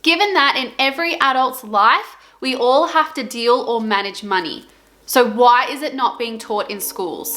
Given that in every adult's life, we all have to deal or manage money. So why is it not being taught in schools?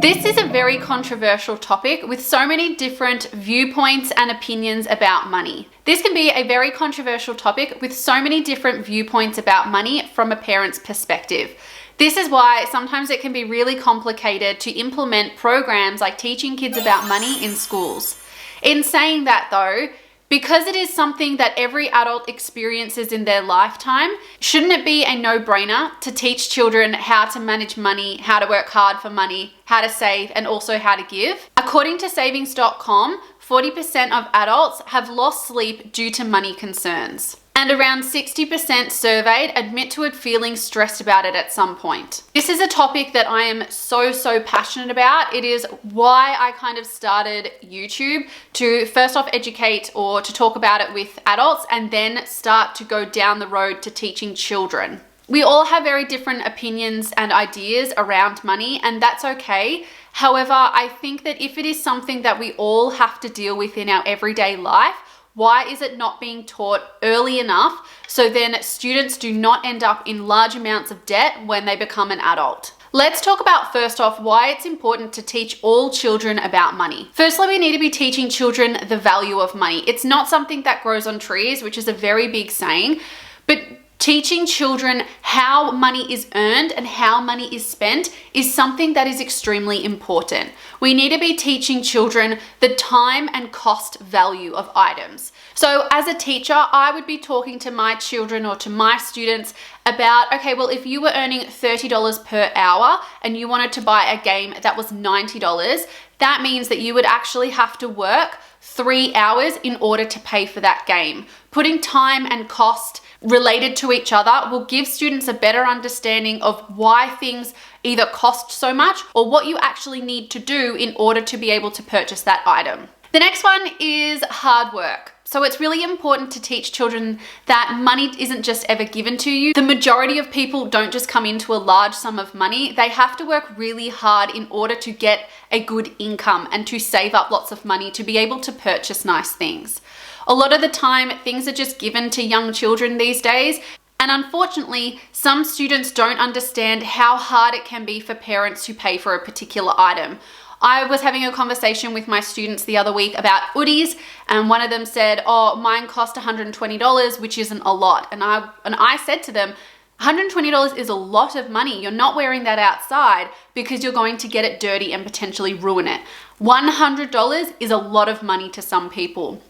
This is a very controversial topic with so many different viewpoints and opinions about money. This can be a very controversial topic with so many different viewpoints about money from a parent's perspective. This is why sometimes it can be really complicated to implement programs like teaching kids about money in schools. In saying that though, because it is something that every adult experiences in their lifetime, shouldn't it be a no-brainer to teach children how to manage money, how to work hard for money, how to save, and also how to give? According to savings.com, 40% of adults have lost sleep due to money concerns. And around 60% surveyed admit to feeling stressed about it at some point. This is a topic that I am so passionate about. It is why I kind of started YouTube, to first off educate or to talk about it with adults and then start to go down the road to teaching children. We all have very different opinions and ideas around money, and that's okay. However, I think that if it is something that we all have to deal with in our everyday life, why is it not being taught early enough so then students do not end up in large amounts of debt when they become an adult? Let's talk about first off why it's important to teach all children about money. Firstly, we need to be teaching children the value of money. It's not something that grows on trees, which is a very big saying, but teaching children how money is earned and how money is spent is something that is extremely important. We need to be teaching children the time and cost value of items. So as a teacher, I would be talking to my children or to my students about, okay, well, if you were earning $30 per hour and you wanted to buy a game that was $90, that means that you would actually have to work 3 hours in order to pay for that game. Putting time and cost related to each other will give students a better understanding of why things either cost so much or what you actually need to do in order to be able to purchase that item. The next one is hard work. So it's really important to teach children that money isn't just ever given to you. The majority of people don't just come into a large sum of money. They have to work really hard in order to get a good income and to save up lots of money to be able to purchase nice things. A lot of the time, things are just given to young children these days. And unfortunately, some students don't understand how hard it can be for parents to pay for a particular item. I was having a conversation with my students the other week about hoodies, and one of them said, oh, mine cost $120, which isn't a lot. And I said to them, $120 is a lot of money. You're not wearing that outside because you're going to get it dirty and potentially ruin it. $100 is a lot of money to some people.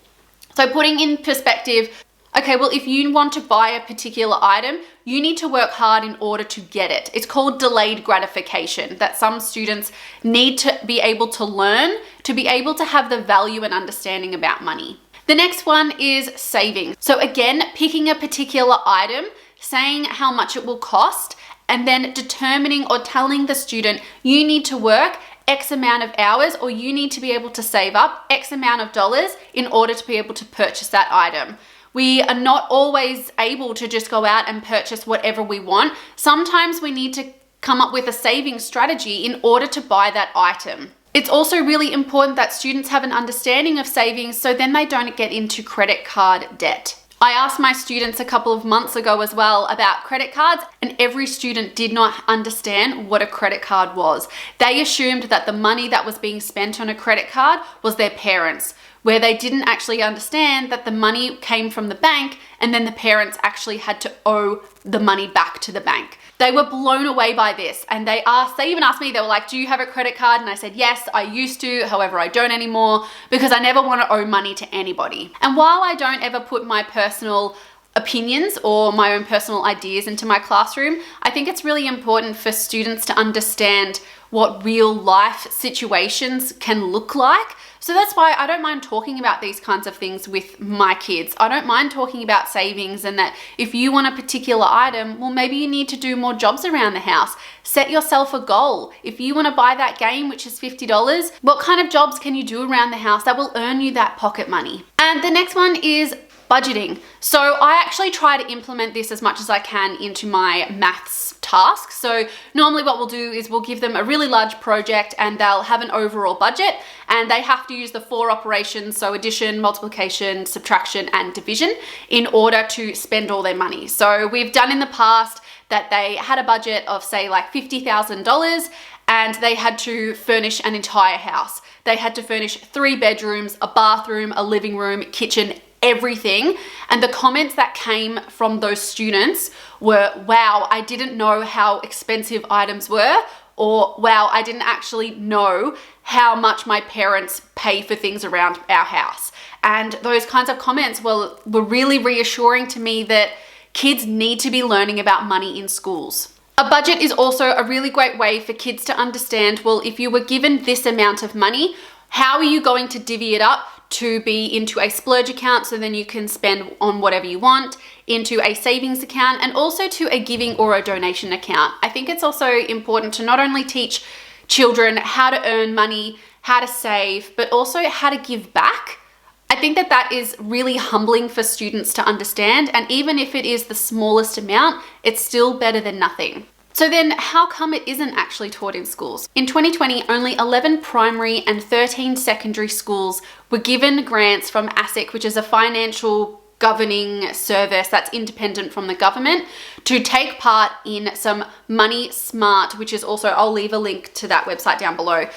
So putting in perspective, okay, well, if you want to buy a particular item, you need to work hard in order to get it. It's called delayed gratification that some students need to be able to learn to be able to have the value and understanding about money. The next one is saving. So again, picking a particular item, saying how much it will cost, and then determining or telling the student you need to work X amount of hours or you need to be able to save up X amount of dollars in order to be able to purchase that item. We are not always able to just go out and purchase whatever we want. Sometimes we need to come up with a saving strategy in order to buy that item. It's also really important that students have an understanding of savings so then they don't get into credit card debt. I asked my students a couple of months ago as well about credit cards, and every student did not understand what a credit card was. They assumed that the money that was being spent on a credit card was their parents', where they didn't actually understand that the money came from the bank and then the parents actually had to owe the money back to the bank. They were blown away by this, and they even asked me, they were like, do you have a credit card? And I said, yes, I used to, however, I don't anymore because I never want to owe money to anybody. And while I don't ever put my personal opinions or my own personal ideas into my classroom, I think it's really important for students to understand what real life situations can look like. So that's why I don't mind talking about these kinds of things with my kids. I don't mind talking about savings, and that if you want a particular item, well, maybe you need to do more jobs around the house. Set yourself a goal. If you want to buy that game, which is $50, what kind of jobs can you do around the house that will earn you that pocket money? And the next one is budgeting. So I actually try to implement this as much as I can into my maths tasks. So normally what we'll do is we'll give them a really large project and they'll have an overall budget and they have to use the 4 operations, so addition, multiplication, subtraction, and division, in order to spend all their money. So we've done in the past that they had a budget of say like $50,000 and they had to furnish an entire house. They had to furnish 3 bedrooms, a bathroom, a living room, kitchen, everything. And the comments that came from those students were, wow, I didn't know how expensive items were, or wow, I didn't actually know how much my parents pay for things around our house. And those kinds of comments were really reassuring to me that kids need to be learning about money in schools. A budget is also a really great way for kids to understand, well, if you were given this amount of money, how are you going to divvy it up to be into a splurge account so then you can spend on whatever you want, into a savings account, and also to a giving or a donation account. I think it's also important to not only teach children how to earn money, how to save, but also how to give back. I think that that is really humbling for students to understand, and even if it is the smallest amount, it's still better than nothing. So then how come it isn't actually taught in schools? In 2020, only 11 primary and 13 secondary schools were given grants from ASIC, which is a financial governing service that's independent from the government, to take part in some Money Smart, which is also, I'll leave a link to that website down below,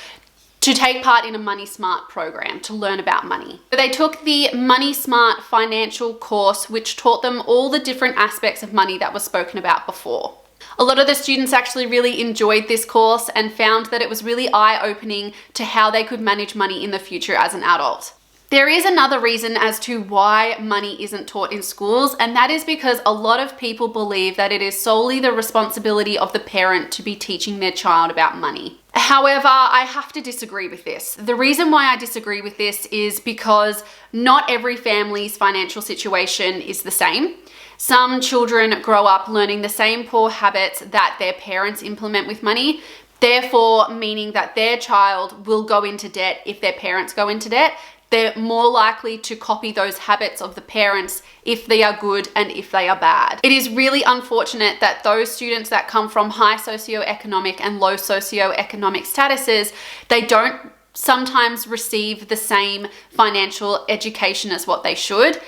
to take part in a Money Smart program to learn about money. So they took the Money Smart financial course, which taught them all the different aspects of money that was spoken about before. A lot of the students actually really enjoyed this course and found that it was really eye-opening to how they could manage money in the future as an adult. There is another reason as to why money isn't taught in schools, and that is because a lot of people believe that it is solely the responsibility of the parent to be teaching their child about money. However, I have to disagree with this. The reason why I disagree with this is because not every family's financial situation is the same. Some children grow up learning the same poor habits that their parents implement with money, therefore meaning that their child will go into debt if their parents go into debt. They're more likely to copy those habits of the parents if they are good and if they are bad. It is really unfortunate that those students that come from high socioeconomic and low socioeconomic statuses, they don't sometimes receive the same financial education as what they should.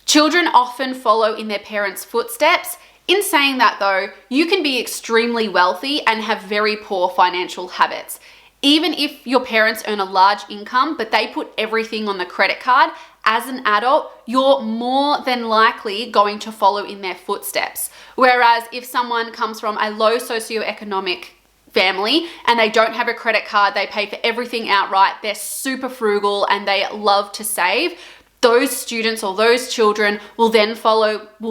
Children often follow in their parents' footsteps. In saying that though, you can be extremely wealthy and have very poor financial habits. Even if your parents earn a large income, but they put everything on the credit card, as an adult, you're more than likely going to follow in their footsteps. Whereas if someone comes from a low socioeconomic family and they don't have a credit card, they pay for everything outright, they're super frugal and they love to save, those students or those children will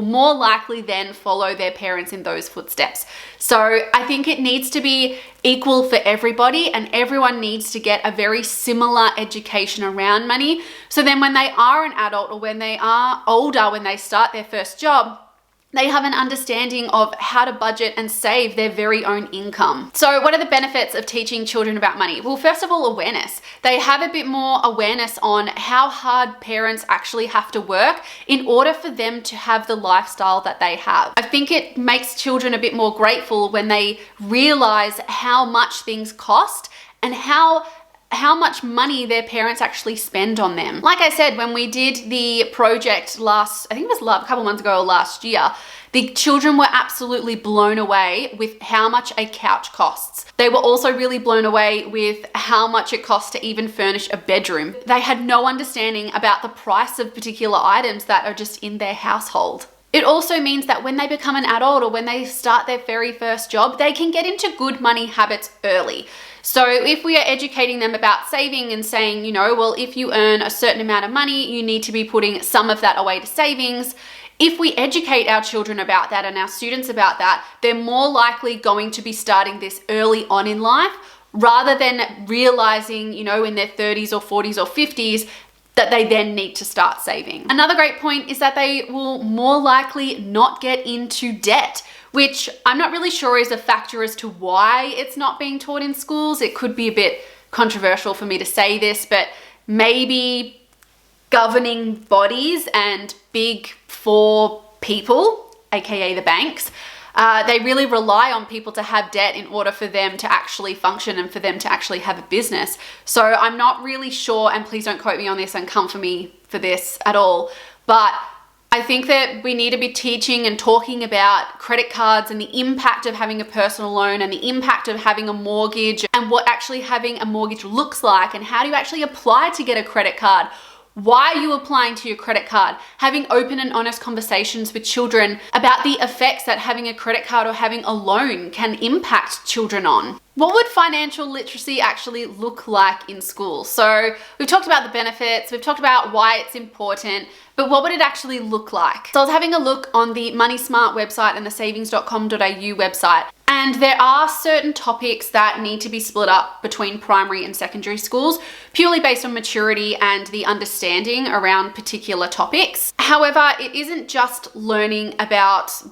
more likely then follow their parents in those footsteps. So I think it needs to be equal for everybody, and everyone needs to get a very similar education around money. So then when they are an adult or when they are older, when they start their first job, they have an understanding of how to budget and save their very own income. So what are the benefits of teaching children about money? Well, first of all, awareness. They have a bit more awareness on how hard parents actually have to work in order for them to have the lifestyle that they have. I think it makes children a bit more grateful when they realize how much things cost and how much money their parents actually spend on them. Like I said, when we did the project a couple months ago or last year, the children were absolutely blown away with how much a couch costs. They were also really blown away with how much it costs to even furnish a bedroom. They had no understanding about the price of particular items that are just in their household. It also means that when they become an adult or when they start their very first job, they can get into good money habits early. So if we are educating them about saving and saying, well, if you earn a certain amount of money, you need to be putting some of that away to savings. If we educate our children about that and our students about that, they're more likely going to be starting this early on in life rather than realizing, in their 30s or 40s or 50s, that they then need to start saving. Another great point is that they will more likely not get into debt, which I'm not really sure is a factor as to why it's not being taught in schools. It could be a bit controversial for me to say this, but maybe governing bodies and big four people, aka the banks, they really rely on people to have debt in order for them to actually function and for them to actually have a business. So I'm not really sure, and please don't quote me on this and come for me for this at all, but I think that we need to be teaching and talking about credit cards and the impact of having a personal loan and the impact of having a mortgage and what actually having a mortgage looks like and how do you actually apply to get a credit card. Why are you applying to your credit card? Having open and honest conversations with children about the effects that having a credit card or having a loan can impact children on. What would financial literacy actually look like in school? So we've talked about the benefits, we've talked about why it's important, but what would it actually look like? So I was having a look on the Money Smart website and the savings.com.au website, and there are certain topics that need to be split up between primary and secondary schools, purely based on maturity and the understanding around particular topics. However, it isn't just learning about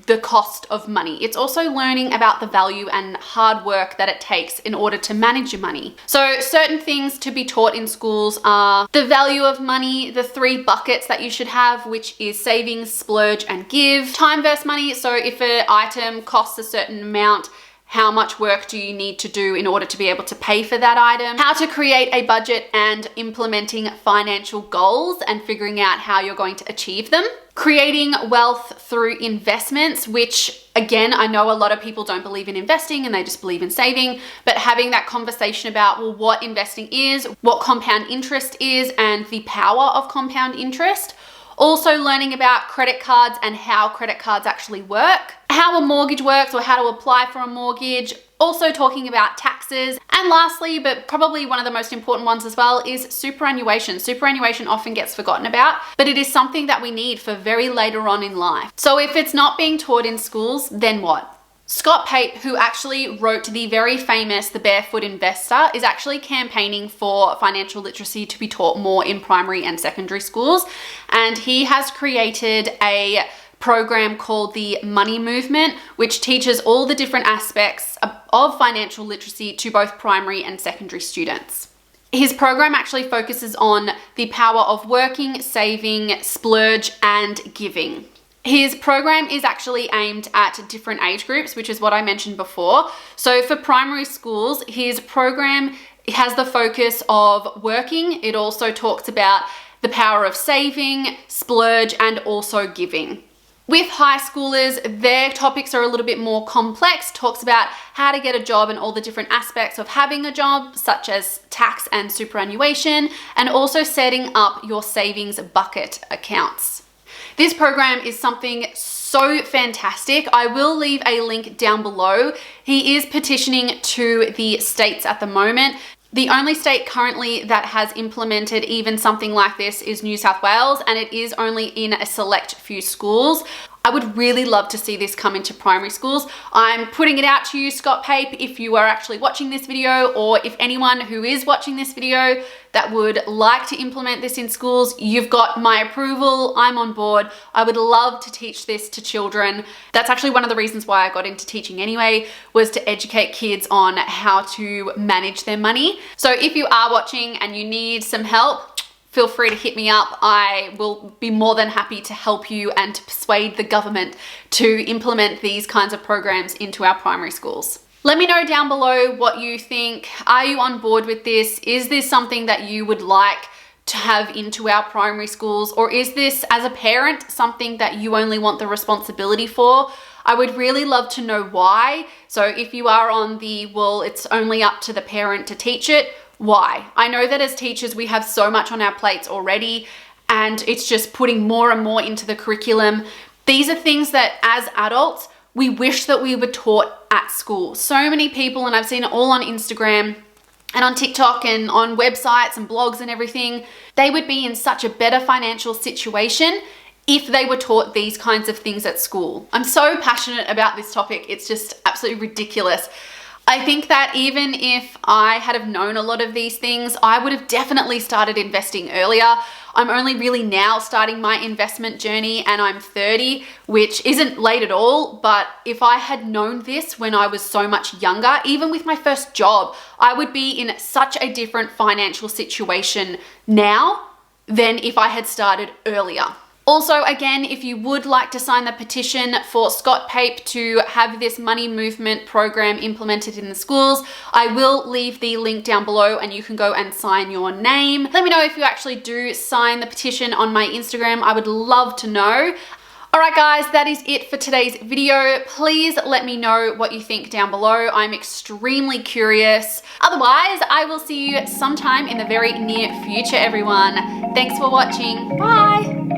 the cost of money. It's also learning about the value and hard work that it takes in order to manage your money. So certain things to be taught in schools are the value of money, the 3 buckets that you should have, which is savings, splurge, and give. Time versus money. So if an item costs a certain amount, how much work do you need to do in order to be able to pay for that item? How to create a budget and implementing financial goals and figuring out how you're going to achieve them. Creating wealth through investments, which again, I know a lot of people don't believe in investing and they just believe in saving, but having that conversation about, well, what investing is, what compound interest is, and the power of compound interest. Also learning about credit cards and how credit cards actually work, how a mortgage works or how to apply for a mortgage. Also talking about taxes. And lastly, but probably one of the most important ones as well, is superannuation. Superannuation often gets forgotten about, but it is something that we need for very later on in life. So if it's not being taught in schools, then what? Scott Pape, who actually wrote the very famous The Barefoot Investor, is actually campaigning for financial literacy to be taught more in primary and secondary schools. And he has created a program called the Money Movement, which teaches all the different aspects of financial literacy to both primary and secondary students. His program actually focuses on the power of working, saving, splurge, and giving. His program is actually aimed at different age groups, which is what I mentioned before. So for primary schools, his program has the focus of working. It also talks about the power of saving, splurge, and also giving. With high schoolers, their topics are a little bit more complex, talks about how to get a job and all the different aspects of having a job, such as tax and superannuation, and also setting up your savings bucket accounts. This program is something so fantastic. I will leave a link down below. He is petitioning to the states at the moment. The only state currently that has implemented even something like this is New South Wales, and it is only in a select few schools. I would really love to see this come into primary schools. I'm putting it out to you, Scott Pape, if you are actually watching this video, or if anyone who is watching this video that would like to implement this in schools, you've got my approval. I'm on board. I would love to teach this to children. That's actually one of the reasons why I got into teaching anyway, was to educate kids on how to manage their money. So if you are watching and you need some help, feel free to hit me up. I will be more than happy to help you and to persuade the government to implement these kinds of programs into our primary schools. Let me know down below what you think. Are you on board with this? Is this something that you would like to have into our primary schools? Or is this, as a parent, something that you only want the responsibility for? I would really love to know why. So if you are on the, well, it's only up to the parent to teach it, why? I know that as teachers, we have so much on our plates already, and it's just putting more and more into the curriculum. These are things that as adults, we wish that we were taught at school. So many people, and I've seen it all on Instagram and on TikTok and on websites and blogs and everything, they would be in such a better financial situation if they were taught these kinds of things at school. I'm so passionate about this topic. It's just absolutely ridiculous. I think that even if I had have known a lot of these things, I would have definitely started investing earlier. I'm only really now starting my investment journey, and I'm 30, which isn't late at all. But if I had known this when I was so much younger, even with my first job, I would be in such a different financial situation now than if I had started earlier. Also, again, if you would like to sign the petition for Scott Pape to have this money movement program implemented in the schools, I will leave the link down below and you can go and sign your name. Let me know if you actually do sign the petition on my Instagram. I would love to know. Alright guys, that is it for today's video. Please let me know what you think down below. I'm extremely curious. Otherwise, I will see you sometime in the very near future, everyone. Thanks for watching. Bye!